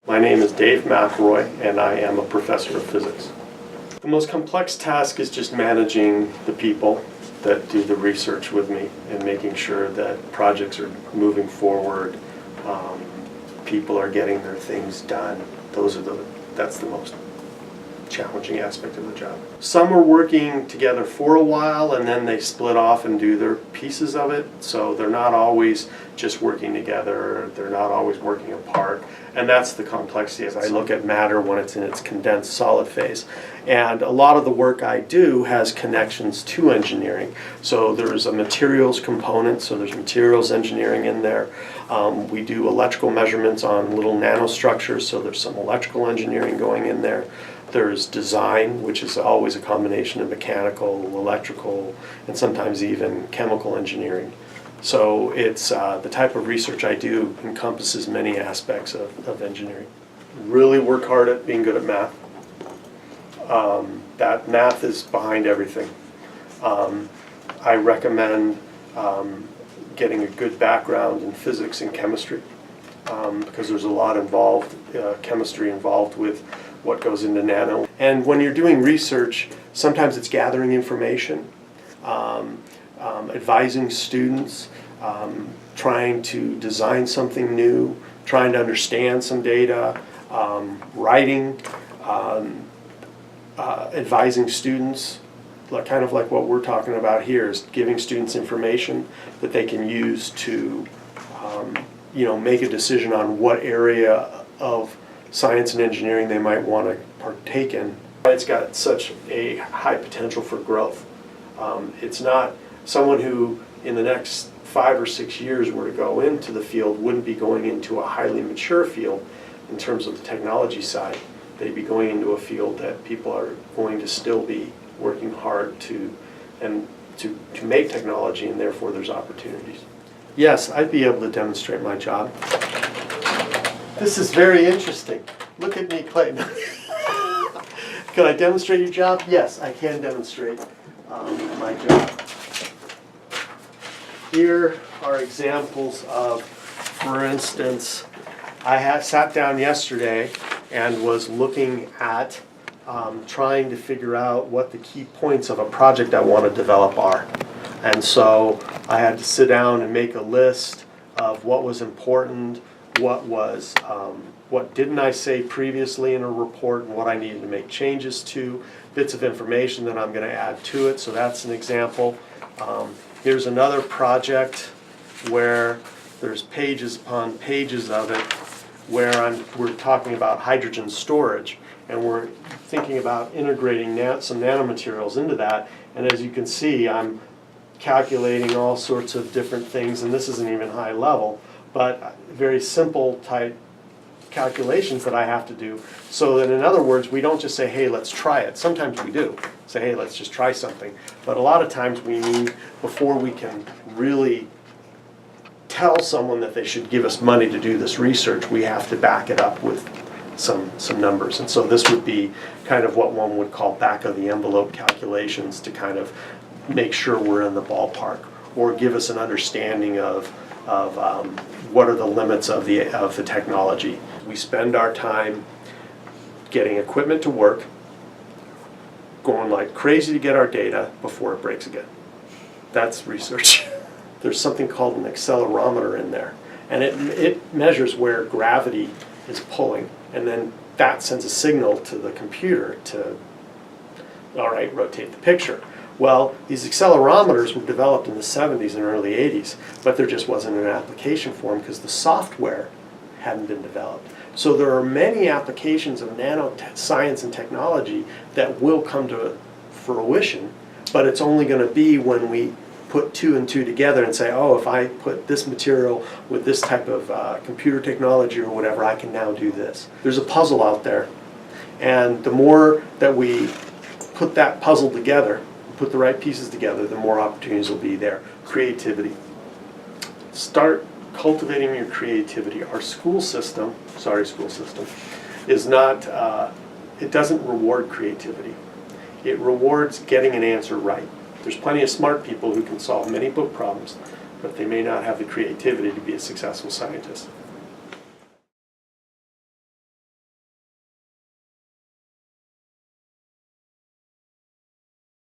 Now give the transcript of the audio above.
My name is Dave McIlroy, and I am a professor of physics. The most complex task is just managing the people that do the research with me and making sure that projects are moving forward, people are getting their things done. That's the most challenging aspect of the job. Some are working together for a while and then they split off and do their pieces of it, so they're not always just working together, they're not always working apart, and that's the complexity as I look at matter when it's in its condensed solid phase. And a lot of the work I do has connections to engineering. So there's a materials component, so there's materials engineering in there. We do electrical measurements on little nanostructures, so there's some electrical engineering going in there. There's design, which is always a combination of mechanical, electrical, and sometimes even chemical engineering. So it's the type of research I do encompasses many aspects of engineering. Really work hard at being good at math. That math is behind everything. I recommend getting a good background in physics and chemistry because there's a lot involved, chemistry involved with what goes into nano. And when you're doing research, sometimes it's gathering information, advising students, trying to design something new, trying to understand some data, writing, advising students, kind of like what we're talking about here, is giving students information that they can use to make a decision on what area of science and engineering they might want to partake in. It's got such a high potential for growth. It's not someone who in the next 5 or 6 years were to go into the field wouldn't be going into a highly mature field in terms of the technology side. They'd be going into a field that people are going to still be working hard to make technology, and therefore there's opportunities. Yes, I'd be able to demonstrate my job. This is very interesting. Look at me, Clayton. Can I demonstrate your job? Yes, I can demonstrate my job. Here are examples of, for instance, I sat down yesterday and was looking at trying to figure out what the key points of a project I want to develop are. And so I had to sit down and make a list of what was important, what didn't I say previously in a report, and what I needed to make changes to, bits of information that I'm going to add to it. So that's an example. Here's another project where there's pages upon pages of it where we're talking about hydrogen storage, and we're thinking about integrating some nanomaterials into that. And as you can see, I'm calculating all sorts of different things, and this isn't even high level, but very simple type calculations that I have to do. So that in other words, we don't just say, hey, let's try it. Sometimes we do. Say, hey, let's just try something. But a lot of times we need, before we can really tell someone that they should give us money to do this research, we have to back it up with some numbers. And so this would be kind of what one would call back of the envelope calculations to kind of make sure we're in the ballpark, or give us an understanding of what are the limits of the technology. We spend our time getting equipment to work, going like crazy to get our data before it breaks again. That's research. There's something called an accelerometer in there, and it measures where gravity is pulling, and then that sends a signal to the computer to, all right, rotate the picture. Well, these accelerometers were developed in the 70s and early 80s, but there just wasn't an application for them because the software hadn't been developed. So there are many applications of nanoscience and technology that will come to fruition, but it's only going to be when we put 2 and 2 together and say, oh, if I put this material with this type of computer technology or whatever, I can now do this. There's a puzzle out there, and the more that we put that puzzle together, put the right pieces together, the more opportunities will be there. Creativity. Start cultivating your creativity. Our school system is not, it doesn't reward creativity. It rewards getting an answer right. There's plenty of smart people who can solve many book problems, but they may not have the creativity to be a successful scientist.